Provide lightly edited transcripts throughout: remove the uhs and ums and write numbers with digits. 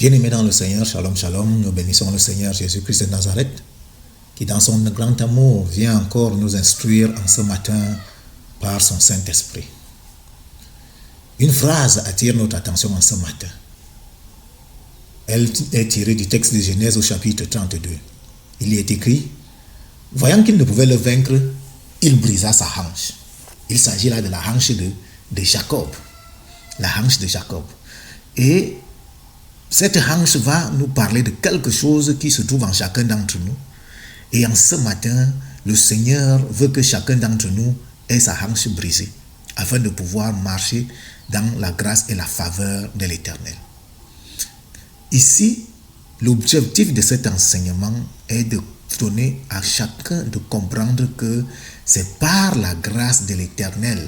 Bien-aimés dans le Seigneur, shalom, shalom, nous bénissons le Seigneur Jésus-Christ de Nazareth, qui dans son grand amour vient encore nous instruire en ce matin par son Saint-Esprit. Une phrase attire notre attention en ce matin. Elle est tirée du texte de Genèse au chapitre 32. Il y est écrit, « Voyant qu'il ne pouvait le vaincre, il brisa sa hanche. » Il s'agit là de la hanche de Jacob. La hanche de Jacob. Et cette hanche va nous parler de quelque chose qui se trouve en chacun d'entre nous. Et en ce matin, le Seigneur veut que chacun d'entre nous ait sa hanche brisée, afin de pouvoir marcher dans la grâce et la faveur de l'Éternel. Ici, l'objectif de cet enseignement est de donner à chacun de comprendre que c'est par la grâce de l'Éternel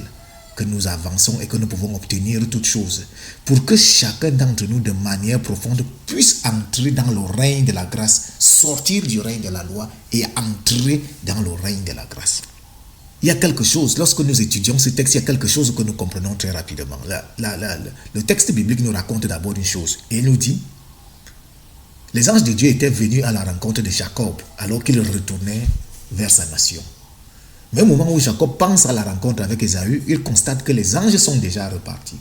que nous avançons et que nous pouvons obtenir toutes choses, pour que chacun d'entre nous, de manière profonde, puisse entrer dans le règne de la grâce, sortir du règne de la loi et entrer dans le règne de la grâce. Il y a quelque chose, lorsque nous étudions ce texte, il y a quelque chose que nous comprenons très rapidement. Le texte biblique nous raconte d'abord une chose, et il nous dit, les anges de Dieu étaient venus à la rencontre de Jacob alors qu'il retournait vers sa nation. Mais au moment où Jacob pense à la rencontre avec Ésaü, il constate que les anges sont déjà repartis.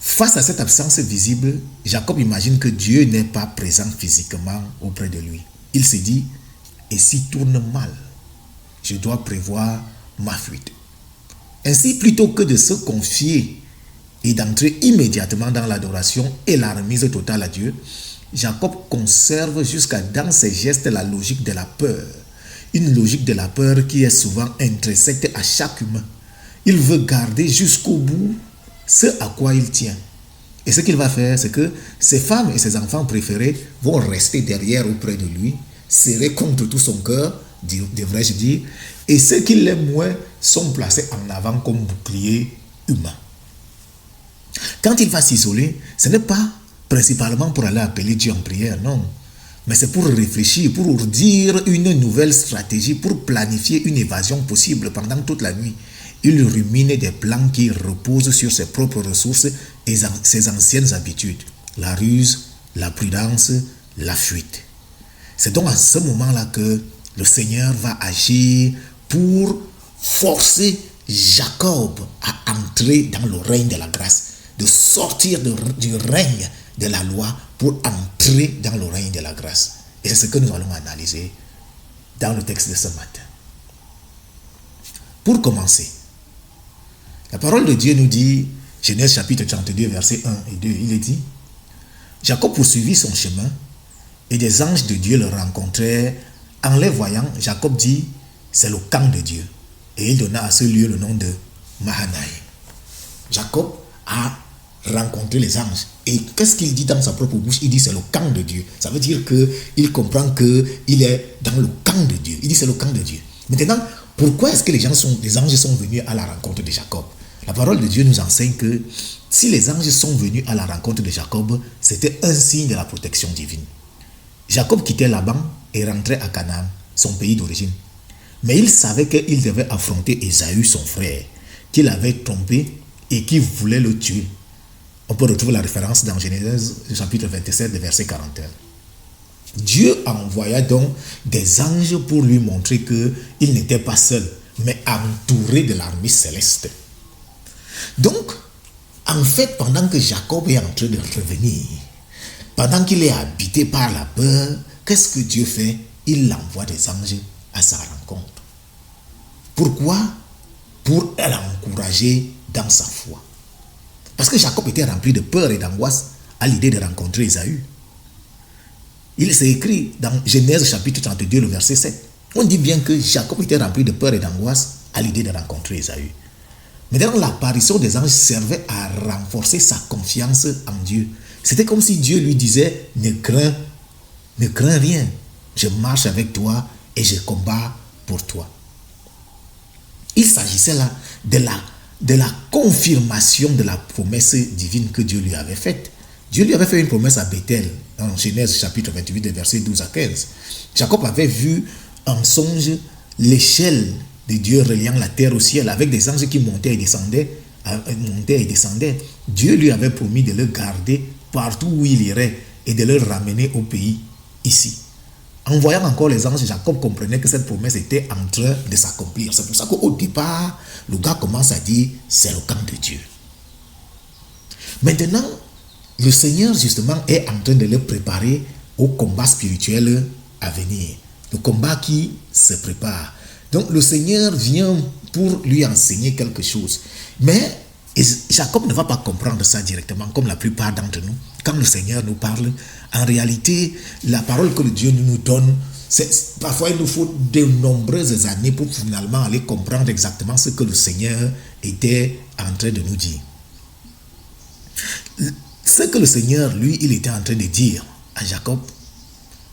Face à cette absence visible, Jacob imagine que Dieu n'est pas présent physiquement auprès de lui. Il se dit, et s'il tourne mal, je dois prévoir ma fuite. Ainsi, plutôt que de se confier et d'entrer immédiatement dans l'adoration et la remise totale à Dieu, Jacob conserve jusqu'à dans ses gestes la logique de la peur. Une logique de la peur qui est souvent intrinsèque à chaque humain. Il veut garder jusqu'au bout ce à quoi il tient. Et ce qu'il va faire, c'est que ses femmes et ses enfants préférés vont rester derrière auprès de lui, serrés contre tout son cœur, devrais-je dire, et ceux qui l'aiment moins sont placés en avant comme bouclier humain. Quand il va s'isoler, ce n'est pas principalement pour aller appeler Dieu en prière, non. Mais c'est pour réfléchir, pour ourdir une nouvelle stratégie, pour planifier une évasion possible pendant toute la nuit. Il rumine des plans qui reposent sur ses propres ressources et ses anciennes habitudes. La ruse, la prudence, la fuite. C'est donc à ce moment-là que le Seigneur va agir pour forcer Jacob à entrer dans le règne de la grâce, de sortir du règne de la loi pour entrer dans le règne de la grâce. Et c'est ce que nous allons analyser dans le texte de ce matin. Pour commencer, la parole de Dieu nous dit, Genèse chapitre 32, versets 1 et 2, il est dit, Jacob poursuivit son chemin et des anges de Dieu le rencontrèrent. En les voyant, Jacob dit, c'est le camp de Dieu. Et il donna à ce lieu le nom de Mahanaïm. Jacob a rencontrer les anges. Et qu'est-ce qu'il dit dans sa propre bouche? Il dit c'est le camp de Dieu. Ça veut dire qu'il comprend qu'il est dans le camp de Dieu. Il dit c'est le camp de Dieu. Maintenant, pourquoi est-ce que les anges sont venus à la rencontre de Jacob? La parole de Dieu nous enseigne que si les anges sont venus à la rencontre de Jacob, c'était un signe de la protection divine. Jacob quittait Laban et rentrait à Canaan, son pays d'origine. Mais il savait qu'il devait affronter Ésaü, son frère, qu'il avait trompé et qui voulait le tuer. On peut retrouver la référence dans Genèse chapitre 27, verset 41. Dieu envoya donc des anges pour lui montrer qu'il n'était pas seul, mais entouré de l'armée céleste. Donc, en fait, pendant que Jacob est en train de revenir, pendant qu'il est habité par la peur, qu'est-ce que Dieu fait? Il envoie des anges à sa rencontre. Pourquoi? Pour l'encourager dans sa foi. Parce que Jacob était rempli de peur et d'angoisse à l'idée de rencontrer Ésaü. Il s'est écrit dans Genèse chapitre 32, le verset 7. On dit bien que Jacob était rempli de peur et d'angoisse à l'idée de rencontrer Ésaü. Mais dans l'apparition des anges servait à renforcer sa confiance en Dieu. C'était comme si Dieu lui disait, ne crains rien. Je marche avec toi et je combats pour toi. Il s'agissait là de la confirmation de la promesse divine que Dieu lui avait faite. Dieu lui avait fait une promesse à Bethel, en Genèse chapitre 28, versets 12 à 15. Jacob avait vu en songe l'échelle de Dieu reliant la terre au ciel, avec des anges qui montaient et descendaient. Dieu lui avait promis de le garder partout où il irait et de le ramener au pays ici. En voyant encore les anges, Jacob comprenait que cette promesse était en train de s'accomplir. C'est pour ça qu'au départ, le gars commence à dire, c'est le camp de Dieu. Maintenant, le Seigneur justement est en train de le préparer au combat spirituel à venir. Le combat qui se prépare. Donc le Seigneur vient pour lui enseigner quelque chose. Mais Jacob ne va pas comprendre ça directement comme la plupart d'entre nous. Quand le Seigneur nous parle, en réalité, la parole que Dieu nous donne, parfois il nous faut de nombreuses années pour finalement aller comprendre exactement ce que le Seigneur était en train de nous dire. Ce que le Seigneur, lui, il était en train de dire à Jacob,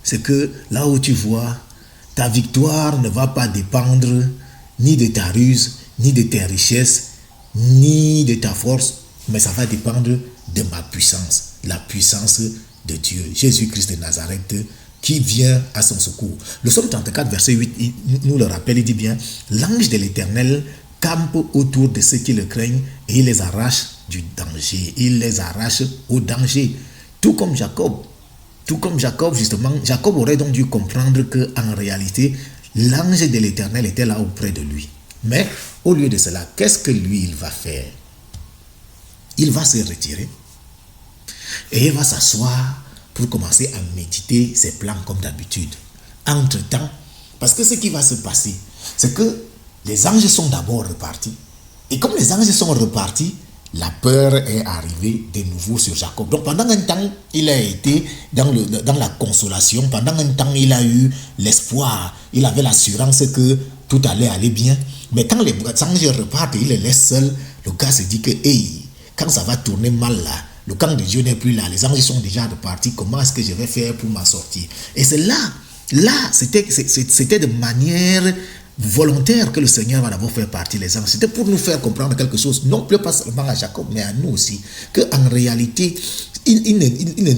c'est que là où tu vois, ta victoire ne va pas dépendre ni de ta ruse, ni de tes richesses, ni de ta force, mais ça va dépendre de ma puissance, la puissance de Dieu, Jésus-Christ de Nazareth, qui vient à son secours. Le psaume 34, verset 8, il nous le rappelle, il dit bien, l'ange de l'Éternel campe autour de ceux qui le craignent et il les arrache du danger, il les arrache au danger, tout comme Jacob, justement. Jacob aurait donc dû comprendre qu'en réalité, l'ange de l'Éternel était là auprès de lui. Mais au lieu de cela, qu'est-ce que lui, il va faire? Il va se retirer et il va s'asseoir pour commencer à méditer ses plans comme d'habitude. Entre-temps, parce que ce qui va se passer, c'est que les anges sont d'abord repartis. Et comme les anges sont repartis, la peur est arrivée de nouveau sur Jacob. Donc pendant un temps, il a été dans la consolation. Pendant un temps, il a eu l'espoir. Il avait l'assurance que tout allait aller bien. Mais quand les anges repartent et il les laisse seuls, le gars se dit que, hey, quand ça va tourner mal là, le camp de Dieu n'est plus là, les anges sont déjà repartis, comment est-ce que je vais faire pour m'en sortir? Et c'est là, c'était de manière volontaire que le Seigneur va d'abord faire partir les anges. C'était pour nous faire comprendre quelque chose, non plus pas seulement à Jacob, mais à nous aussi, qu'en réalité, il ne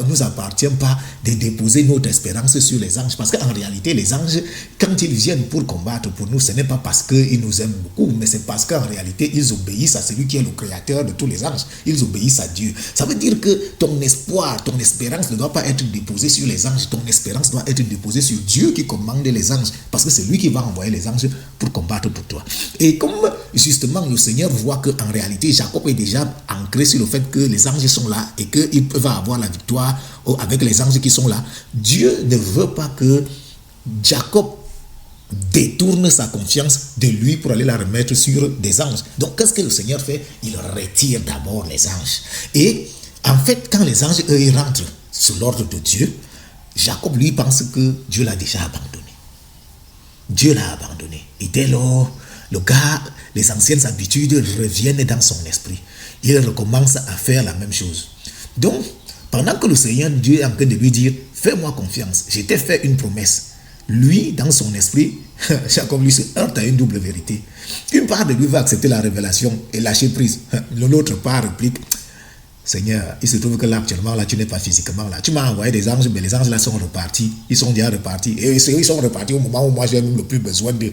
nous appartient pas de déposer notre espérance sur les anges, parce qu'en réalité, les anges, quand ils viennent pour combattre pour nous, ce n'est pas parce qu'ils nous aiment beaucoup, mais c'est parce qu'en réalité, ils obéissent à celui qui est le créateur de tous les anges. Ils obéissent à Dieu. Ça veut dire que ton espoir, ton espérance ne doit pas être déposée sur les anges, ton espérance doit être déposée sur Dieu qui commande les anges, parce que c'est lui qui va envoyer les anges pour combattre pour toi. Et comme justement le Seigneur voit qu'en réalité, Jacob est déjà ancré sur le fait que les anges sont là et qu'il va avoir la victoire avec les anges qui sont là, Dieu ne veut pas que Jacob détourne sa confiance de lui pour aller la remettre sur des anges. Donc qu'est-ce que le Seigneur fait? Il retire d'abord les anges. Et en fait, quand les anges, eux, ils rentrent sous l'ordre de Dieu, Jacob, lui, pense que Dieu l'a déjà abandonné. Dieu l'a abandonné. Et dès lors, le gars, les anciennes habitudes reviennent dans son esprit. Il recommence à faire la même chose. Donc, pendant que le Seigneur Dieu est en train de lui dire, fais-moi confiance, je t'ai fait une promesse. Lui, dans son esprit, Jacob lui se heurte à une double vérité. Une part de lui va accepter la révélation et lâcher prise. L'autre part réplique, Seigneur, il se trouve que là, actuellement, là, tu n'es pas physiquement là. Tu m'as envoyé des anges, mais les anges là sont repartis. Ils sont déjà repartis. Et ils sont repartis au moment où moi, j'ai même le plus besoin d'eux.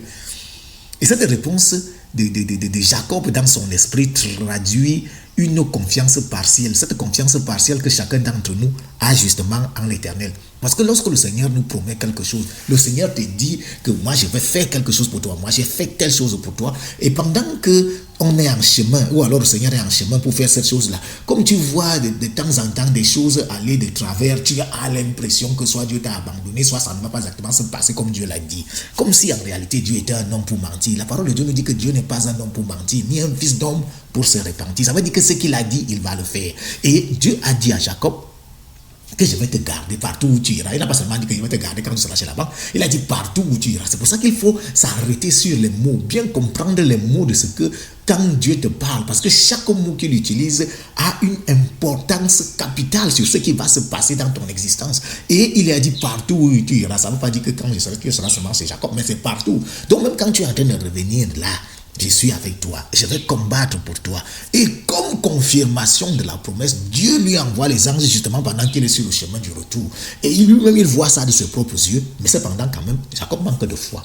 Et cette réponse de Jacob dans son esprit traduit une confiance partielle. Cette confiance partielle que chacun d'entre nous a justement en l'Éternel. Parce que lorsque le Seigneur nous promet quelque chose, le Seigneur te dit que moi je vais faire quelque chose pour toi, moi j'ai fait telle chose pour toi, et pendant que on est en chemin, ou alors le Seigneur est en chemin pour faire cette chose-là, comme tu vois de temps en temps des choses aller de travers, tu as l'impression que soit Dieu t'a abandonné, soit ça ne va pas exactement se passer comme Dieu l'a dit. Comme si en réalité Dieu était un homme pour mentir. La parole de Dieu nous dit que Dieu n'est pas un homme pour mentir, ni un fils d'homme pour se repentir. Ça veut dire que ce qu'il a dit, il va le faire. Et Dieu a dit à Jacob que je vais te garder partout où tu iras. Il n'a pas seulement dit qu'il va te garder quand tu seras chez là-bas. Il a dit partout où tu iras. C'est pour ça qu'il faut s'arrêter sur les mots, bien comprendre les mots de ce que quand Dieu te parle, parce que chaque mot qu'il utilise a une importance capitale sur ce qui va se passer dans ton existence. Et il a dit partout où tu iras. Ça ne veut pas dire que quand je serai, tu seras seulement chez Jacob, mais c'est partout. Donc même quand tu es en train de revenir là, je suis avec toi, je vais combattre pour toi. Et comme confirmation de la promesse, Dieu lui envoie les anges justement pendant qu'il est sur le chemin du retour. Et lui-même, il voit ça de ses propres yeux, mais cependant quand même, Jacob manque de foi.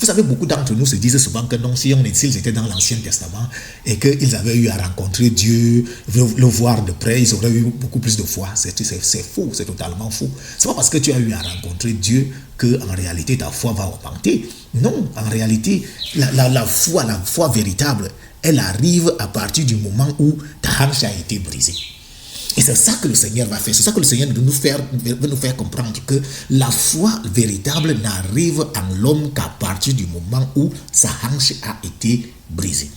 Vous savez, beaucoup d'entre nous se disent souvent que non, s'ils étaient dans l'Ancien Testament et qu'ils avaient eu à rencontrer Dieu, le voir de près, ils auraient eu beaucoup plus de foi. C'est faux, c'est totalement faux. C'est pas parce que tu as eu à rencontrer Dieu que en réalité ta foi va augmenter. Non, en réalité, la foi véritable, elle arrive à partir du moment où ta hanche a été brisée. Et c'est ça que le Seigneur va faire. C'est ça que le Seigneur veut nous faire comprendre, que la foi véritable n'arrive en l'homme qu'à partir du moment où sa hanche a été brisée.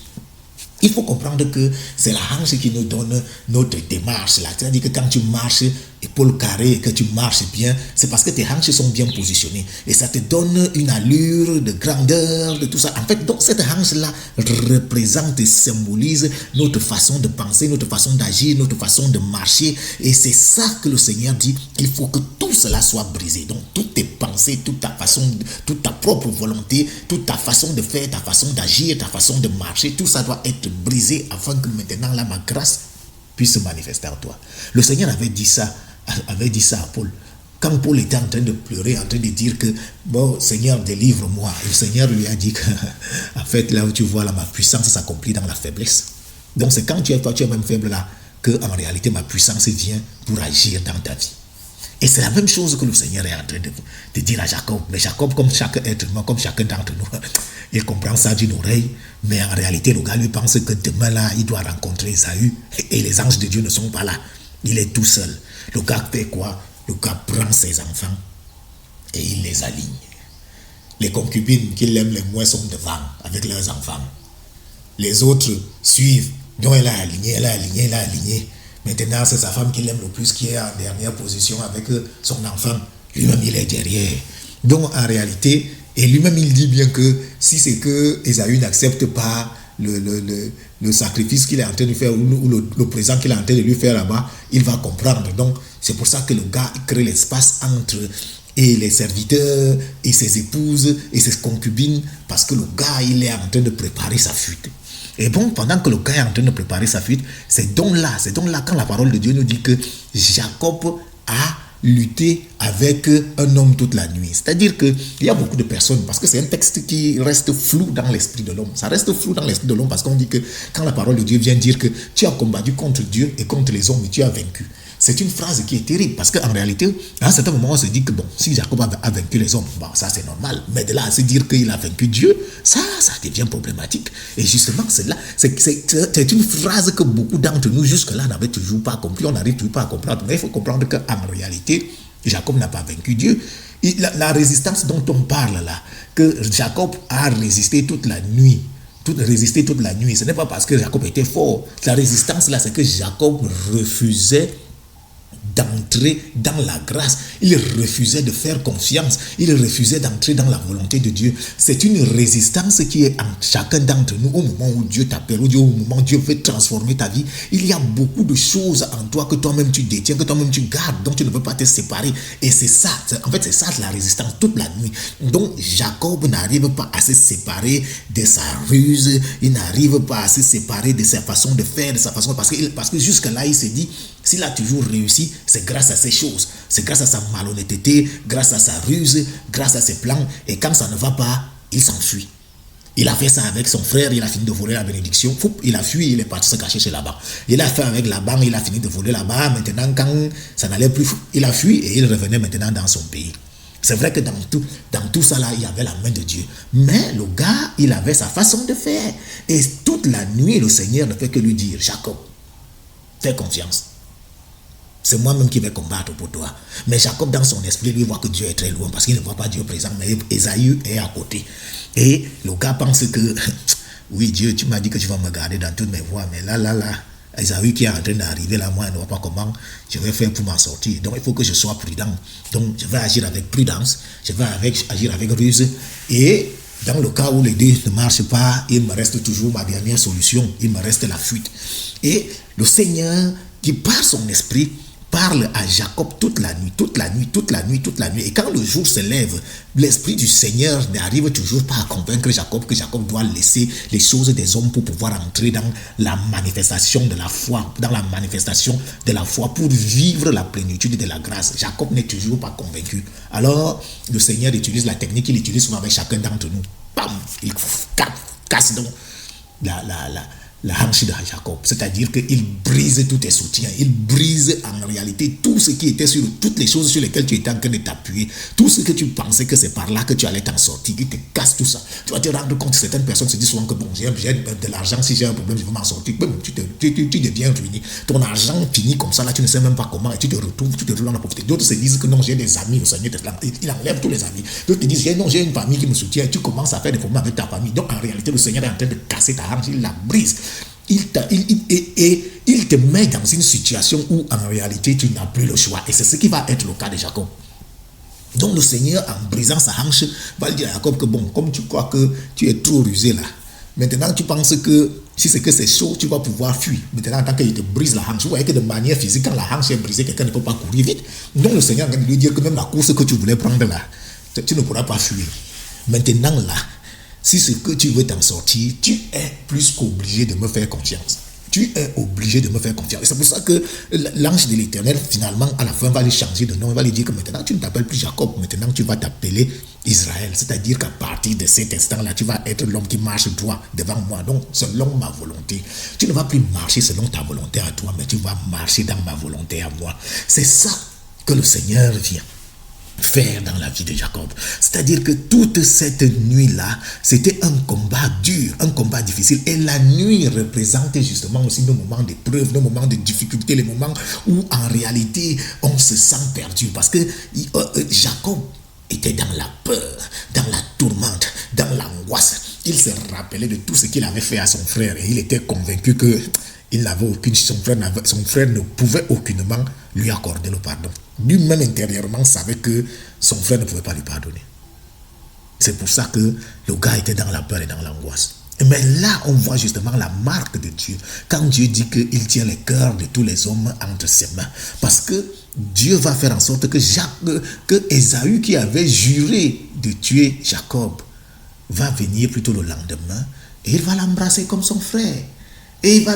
Il faut comprendre que c'est la hanche qui nous donne notre démarche. C'est-à-dire que quand tu marches épaule carrée et que tu marches bien, c'est parce que tes hanches sont bien positionnées. Et ça te donne une allure de grandeur, de tout ça. En fait, donc cette hanche-là représente et symbolise notre façon de penser, notre façon d'agir, notre façon de marcher. Et c'est ça que le Seigneur dit, il faut que tout cela soit brisé. Donc toutes tes pensées, toute ta façon, toute ta propre volonté, toute ta façon de faire, ta façon d'agir, ta façon de marcher, tout ça doit être brisé afin que maintenant là, ma grâce puisse se manifester en toi. Le Seigneur avait dit ça à Paul. Quand Paul était en train de pleurer, en train de dire que bon, Seigneur, délivre-moi, le Seigneur lui a dit que en fait, là où tu vois là, ma puissance s'accomplit dans la faiblesse. Donc c'est quand tu es même faible là, que en réalité ma puissance vient pour agir dans ta vie. Et c'est la même chose que le Seigneur est en train de dire à Jacob. Mais Jacob, comme chaque être humain, comme chacun d'entre nous, il comprend ça d'une oreille. Mais en réalité, le gars lui pense que demain là, il doit rencontrer Esaü. Et les anges de Dieu ne sont pas là. Il est tout seul. Le gars fait quoi? Le gars prend ses enfants et il les aligne. Les concubines qu'il aime les moins sont devant avec leurs enfants. Les autres suivent. Donc elle a aligné. Maintenant, c'est sa femme qu'il aime le plus qui est en dernière position avec son enfant. Lui-même, il est derrière. Donc, en réalité, et lui-même, il dit bien que si c'est que Esaü n'accepte pas le sacrifice qu'il est en train de faire ou le présent qu'il est en train de lui faire là-bas, il va comprendre. Donc, c'est pour ça que le gars crée l'espace entre et les serviteurs et ses épouses et ses concubines, parce que le gars, il est en train de préparer sa fuite. Et bon, pendant que le gars est en train de préparer sa fuite, c'est donc là quand la parole de Dieu nous dit que Jacob a lutté avec un homme toute la nuit. C'est-à-dire qu'il y a beaucoup de personnes, parce que c'est un texte qui reste flou dans l'esprit de l'homme. Ça reste flou dans l'esprit de l'homme parce qu'on dit que quand la parole de Dieu vient dire que tu as combattu contre Dieu et contre les hommes et tu as vaincu. C'est une phrase qui est terrible parce qu'en réalité, à un certain moment, on se dit que bon, si Jacob a vaincu les hommes, bon, ça c'est normal. Mais de là à se dire qu'il a vaincu Dieu, ça devient problématique. Et justement, c'est une phrase que beaucoup d'entre nous, jusque-là, n'avaient toujours pas compris. On n'arrive toujours pas à comprendre. Mais il faut comprendre qu'en réalité, Jacob n'a pas vaincu Dieu. La résistance dont on parle là, que Jacob a résisté toute la nuit. Résister toute la nuit. Ce n'est pas parce que Jacob était fort. La résistance là, c'est que Jacob refusait d'entrer dans la grâce. Il refusait de faire confiance. Il refusait d'entrer dans la volonté de Dieu. C'est une résistance qui est en chacun d'entre nous au moment où Dieu t'appelle, au moment où Dieu veut transformer ta vie. Il y a beaucoup de choses en toi que toi-même tu détiens, que toi-même tu gardes, dont tu ne peux pas te séparer. Et c'est ça, en fait, c'est ça la résistance toute la nuit. Donc Jacob n'arrive pas à se séparer de sa ruse. Il n'arrive pas à se séparer de sa façon de faire, de sa façon, parce que jusque-là, il s'est dit, s'il a toujours réussi, c'est grâce à ces choses. C'est grâce à sa malhonnêteté, grâce à sa ruse, grâce à ses plans. Et quand ça ne va pas, il s'enfuit. Il a fait ça avec son frère, il a fini de voler la bénédiction. Il a fui, il est parti se cacher chez Laban. Il a fait avec Laban, il a fini de voler là-bas. Maintenant, quand ça n'allait plus, il a fui et il revenait maintenant dans son pays. C'est vrai que dans tout ça là, il y avait la main de Dieu. Mais le gars, il avait sa façon de faire. Et toute la nuit, le Seigneur ne fait que lui dire, Jacob, fais confiance. C'est moi-même qui vais combattre pour toi. Mais Jacob, dans son esprit, lui voit que Dieu est très loin parce qu'il ne voit pas Dieu présent. Mais Esaü est à côté. Et le gars pense que, oui, Dieu, tu m'as dit que tu vas me garder dans toutes mes voies. Mais là, Esaü qui est en train d'arriver là, moi, je ne vois pas comment je vais faire pour m'en sortir. Donc, il faut que je sois prudent. Donc, je vais agir avec prudence. Je vais agir avec ruse. Et dans le cas où les deux ne marchent pas, il me reste toujours ma dernière solution. Il me reste la fuite. Et le Seigneur, qui par son esprit, parle à Jacob toute la nuit. Et quand le jour se lève, l'esprit du Seigneur n'arrive toujours pas à convaincre Jacob que Jacob doit laisser les choses des hommes pour pouvoir entrer dans la manifestation de la foi, pour vivre la plénitude de la grâce. Jacob n'est toujours pas convaincu. Alors, le Seigneur utilise la technique qu'il utilise souvent avec chacun d'entre nous. bam, il casse donc la hanche de Jacob. C'est-à-dire qu'il brise tous tes soutiens. Il brise en réalité tout ce qui était sur toutes les choses sur lesquelles tu étais en train de t'appuyer. Tout ce que tu pensais que c'est par là que tu allais t'en sortir. Il te casse tout ça. Tu vas te rendre compte que certaines personnes se disent souvent que bon, j'ai de l'argent, si j'ai un problème, je vais m'en sortir. Bon, tu deviens ruiné. Ton argent finit comme ça, là, tu ne sais même pas comment et tu te retrouves dans la pauvreté. D'autres se disent que non, j'ai des amis au Seigneur. Il enlève tous les amis. D'autres te disent non, j'ai une famille qui me soutient. Tu commences à faire des problèmes avec ta famille. Donc en réalité, le Seigneur est en train de casser ta hanche, il la brise. Il te met dans une situation où en réalité tu n'as plus le choix. Et c'est ce qui va être le cas de Jacob. Donc le Seigneur, en brisant sa hanche, va dire à Jacob que bon, comme tu crois que tu es trop rusé là, maintenant tu penses que si c'est que c'est chaud, tu vas pouvoir fuir. Maintenant, tant qu'il te brise la hanche, vous voyez que de manière physique, quand la hanche est brisée, quelqu'un ne peut pas courir vite. Donc le Seigneur va lui dire que même la course que tu voulais prendre là, tu ne pourras pas fuir. Maintenant là, si ce que tu veux t'en sortir, tu es plus qu'obligé de me faire confiance. Tu es obligé de me faire confiance. Et c'est pour ça que l'ange de l'Éternel, finalement, à la fin, va lui changer de nom. Il va lui dire que maintenant, tu ne t'appelles plus Jacob. Maintenant, tu vas t'appeler Israël. C'est-à-dire qu'à partir de cet instant-là, tu vas être l'homme qui marche droit devant moi. Donc, selon ma volonté. Tu ne vas plus marcher selon ta volonté à toi, mais tu vas marcher dans ma volonté à moi. C'est ça que le Seigneur vient faire dans la vie de Jacob. C'est-à-dire que toute cette nuit-là, c'était un combat dur, un combat difficile. Et la nuit représente justement aussi nos moments d'épreuve, nos moments de difficulté, les moments où en réalité on se sent perdu. Parce que Jacob était dans la peur, dans la tourmente, dans l'angoisse. Il se rappelait de tout ce qu'il avait fait à son frère et il était convaincu que son frère ne pouvait aucunement lui accorder le pardon. Lui-même intérieurement savait que son frère ne pouvait pas lui pardonner. C'est pour ça que le gars était dans la peur et dans l'angoisse. Mais là, on voit justement la marque de Dieu. Quand Dieu dit qu'il tient les cœurs de tous les hommes entre ses mains. Parce que Dieu va faire en sorte que Ésaü, qui avait juré de tuer Jacob, va venir plutôt le lendemain et il va l'embrasser comme son frère. Et il va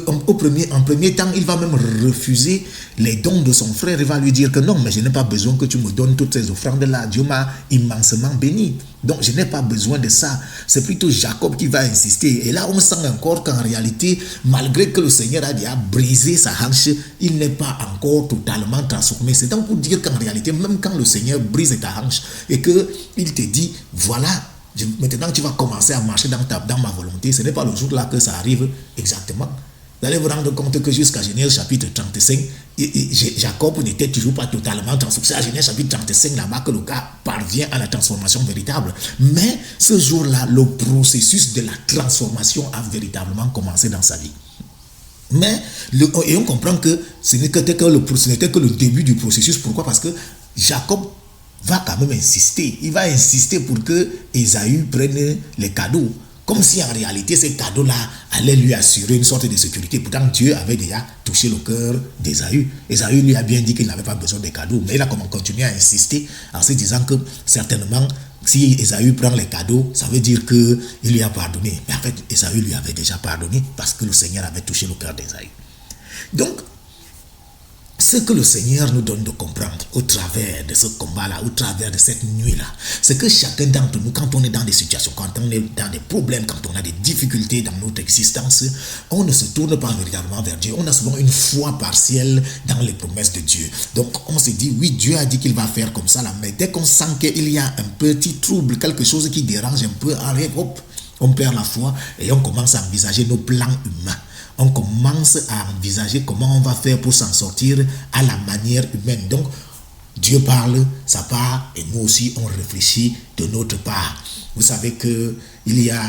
en premier temps, il va même refuser les dons de son frère. Il va lui dire que non, mais je n'ai pas besoin que tu me donnes toutes ces offrandes-là. Dieu m'a immensément béni. Donc, je n'ai pas besoin de ça. C'est plutôt Jacob qui va insister. Et là, on sent encore qu'en réalité, malgré que le Seigneur a déjà brisé sa hanche, il n'est pas encore totalement transformé. C'est donc pour dire qu'en réalité, même quand le Seigneur brise ta hanche et qu'il te dit, voilà, maintenant tu vas commencer à marcher dans ma volonté, ce n'est pas le jour là que ça arrive exactement. Vous allez vous rendre compte que jusqu'à Genèse chapitre 35, Jacob n'était toujours pas totalement transformé. C'est à Genèse chapitre 35 là-bas que le gars parvient à la transformation véritable. Mais ce jour-là, le processus de la transformation a véritablement commencé dans sa vie. Mais, et on comprend que ce n'était que le début du processus. Pourquoi? Parce que Jacob va quand même insister. Il va insister pour que Ésaü prenne les cadeaux. Comme si en réalité ces cadeaux-là allaient lui assurer une sorte de sécurité. Pourtant Dieu avait déjà touché le cœur d'Ésaü. Ésaü lui a bien dit qu'il n'avait pas besoin des cadeaux. Mais il a continué à insister en se disant que certainement si Ésaü prend les cadeaux, ça veut dire qu'il lui a pardonné. Mais en fait Ésaü lui avait déjà pardonné parce que le Seigneur avait touché le cœur d'Ésaü. Donc ce que le Seigneur nous donne de comprendre au travers de ce combat-là, au travers de cette nuit-là, c'est que chacun d'entre nous, quand on est dans des situations, quand on est dans des problèmes, quand on a des difficultés dans notre existence, on ne se tourne pas véritablement vers Dieu. On a souvent une foi partielle dans les promesses de Dieu. Donc on se dit, oui, Dieu a dit qu'il va faire comme ça, là, mais dès qu'on sent qu'il y a un petit trouble, quelque chose qui dérange un peu, hop, on perd la foi et on commence à envisager nos plans humains. On commence à envisager comment on va faire pour s'en sortir à la manière humaine. Donc, Dieu parle, sa part, et nous aussi, on réfléchit de notre part. Vous savez qu'il y a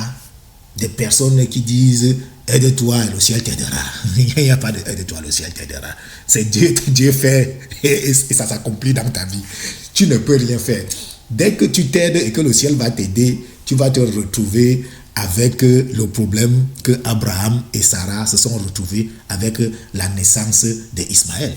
des personnes qui disent « Aide-toi et le ciel t'aidera ». Il n'y a pas de « Aide-toi, le ciel t'aidera ». C'est Dieu fait et ça s'accomplit dans ta vie. Tu ne peux rien faire. Dès que tu t'aides et que le ciel va t'aider, tu vas te retrouver avec le problème que Abraham et Sarah se sont retrouvés avec la naissance d'Ismaël.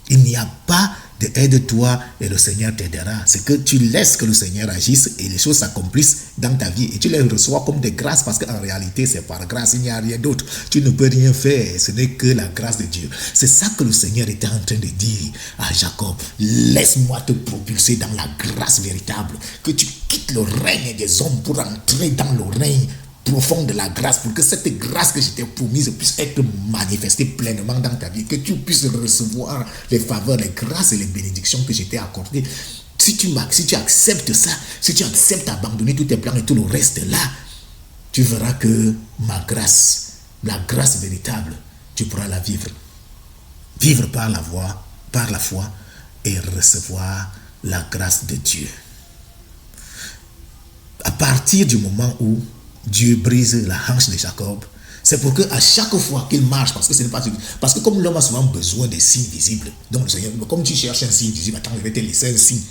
Il n'y a pas de aide-toi et le Seigneur t'aidera. C'est que tu laisses que le Seigneur agisse et les choses s'accomplissent dans ta vie et tu les reçois comme des grâces parce qu'en réalité, c'est par grâce, il n'y a rien d'autre. Tu ne peux rien faire, ce n'est que la grâce de Dieu. C'est ça que le Seigneur était en train de dire à Jacob. Laisse-moi te propulser dans la grâce véritable, que tu quittes le règne des hommes pour entrer dans le règne profond de la grâce, pour que cette grâce que je t'ai promise puisse être manifestée pleinement dans ta vie, que tu puisses recevoir les faveurs, les grâces et les bénédictions que je t'ai accordées. Si tu acceptes ça, si tu acceptes d'abandonner tous tes plans et tout le reste là, tu verras que ma grâce, la grâce véritable, tu pourras la vivre. Vivre par la foi et recevoir la grâce de Dieu. À partir du moment où Dieu brise la hanche de Jacob, c'est pour que à chaque fois qu'il marche, parce que comme l'homme a souvent besoin des signes visibles, donc le Seigneur, comme tu cherches un signe visible, attends, je vais te laisser un signe,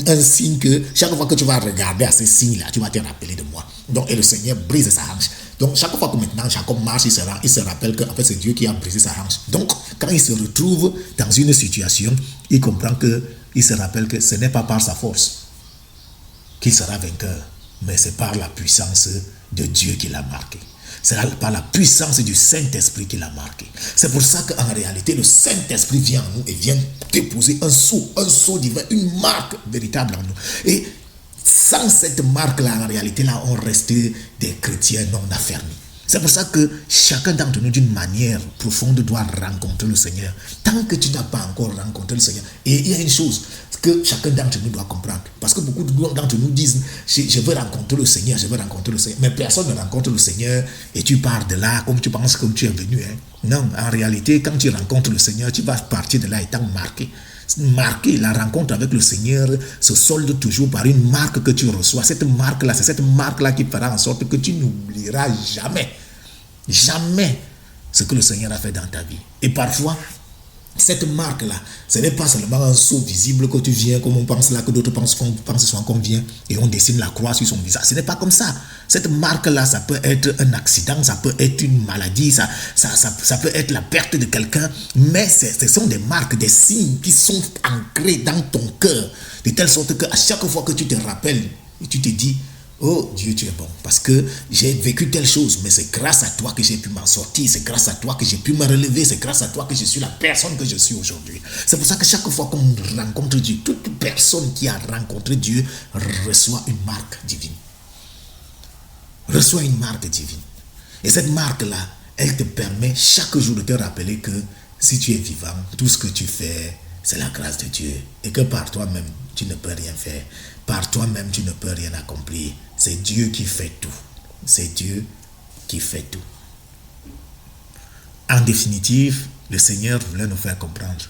un signe que chaque fois que tu vas regarder à ce signe-là, tu vas te rappeler de moi. Donc, et le Seigneur brise sa hanche. Donc, chaque fois que maintenant Jacob marche, il se rappelle que en fait, c'est Dieu qui a brisé sa hanche. Donc, quand il se retrouve dans une situation, il comprend il se rappelle que ce n'est pas par sa force qu'il sera vainqueur, mais c'est par la puissance de Dieu qui l'a marqué. C'est par la puissance du Saint-Esprit qui l'a marqué. C'est pour ça qu'en réalité, le Saint-Esprit vient en nous et vient déposer un sceau divin, une marque véritable en nous. Et sans cette marque-là, en réalité, là, on reste des chrétiens non affermis. C'est pour ça que chacun d'entre nous, d'une manière profonde, doit rencontrer le Seigneur. Tant que tu n'as pas encore rencontré le Seigneur. Et il y a une chose que chacun d'entre nous doit comprendre. Parce que beaucoup d'entre nous disent, je veux rencontrer le Seigneur, je veux rencontrer le Seigneur. Mais personne ne rencontre le Seigneur et tu pars de là comme tu penses que tu es venu. Non, en réalité, quand tu rencontres le Seigneur, tu vas partir de là étant marqué. La rencontre avec le Seigneur se solde toujours par une marque que tu reçois. Cette marque-là, c'est cette marque-là qui fera en sorte que tu n'oublieras jamais ce que le Seigneur a fait dans ta vie. Et parfois, cette marque-là, ce n'est pas seulement un sceau visible que tu viens, comme on pense là, que d'autres pensent souvent qu'on vient et on dessine la croix sur son visage. Ce n'est pas comme ça. Cette marque-là, ça peut être un accident, ça peut être une maladie, ça peut être la perte de quelqu'un, mais ce sont des marques, des signes qui sont ancrés dans ton cœur, de telle sorte qu'à chaque fois que tu te rappelles, et tu te dis, oh Dieu, tu es bon, parce que j'ai vécu telle chose, mais c'est grâce à toi que j'ai pu m'en sortir, c'est grâce à toi que j'ai pu me relever, c'est grâce à toi que je suis la personne que je suis aujourd'hui. C'est pour ça que chaque fois qu'on rencontre Dieu, toute personne qui a rencontré Dieu reçoit une marque divine. Reçoit une marque divine. Et cette marque-là, elle te permet chaque jour de te rappeler que si tu es vivant, tout ce que tu fais, c'est la grâce de Dieu. Et que par toi-même, tu ne peux rien faire. Par toi-même, tu ne peux rien accomplir. C'est Dieu qui fait tout. C'est Dieu qui fait tout. En définitive, le Seigneur voulait nous faire comprendre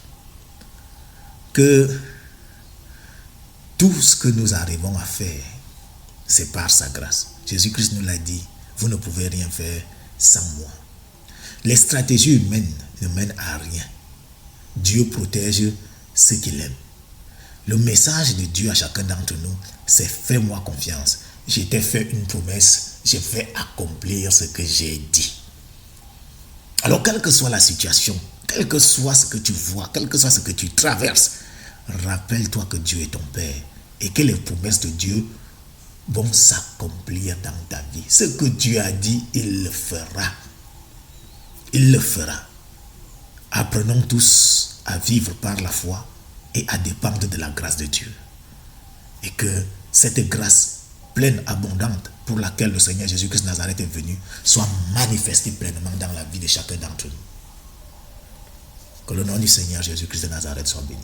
que tout ce que nous arrivons à faire, c'est par sa grâce. Jésus-Christ nous l'a dit, vous ne pouvez rien faire sans moi. Les stratégies humaines ne mènent à rien. Dieu protège ceux qu'il aime. Le message de Dieu à chacun d'entre nous, c'est fais-moi confiance. Je t'ai fait une promesse, je vais accomplir ce que j'ai dit. Alors, quelle que soit la situation, quel que soit ce que tu vois, quel que soit ce que tu traverses, rappelle-toi que Dieu est ton Père et que les promesses de Dieu vont s'accomplir dans ta vie. Ce que Dieu a dit, il le fera. Il le fera. Apprenons tous à vivre par la foi et à dépendre de la grâce de Dieu. Et que cette grâce pleine, abondante, pour laquelle le Seigneur Jésus-Christ de Nazareth est venu, soit manifestée pleinement dans la vie de chacun d'entre nous. Que le nom du Seigneur Jésus-Christ de Nazareth soit béni.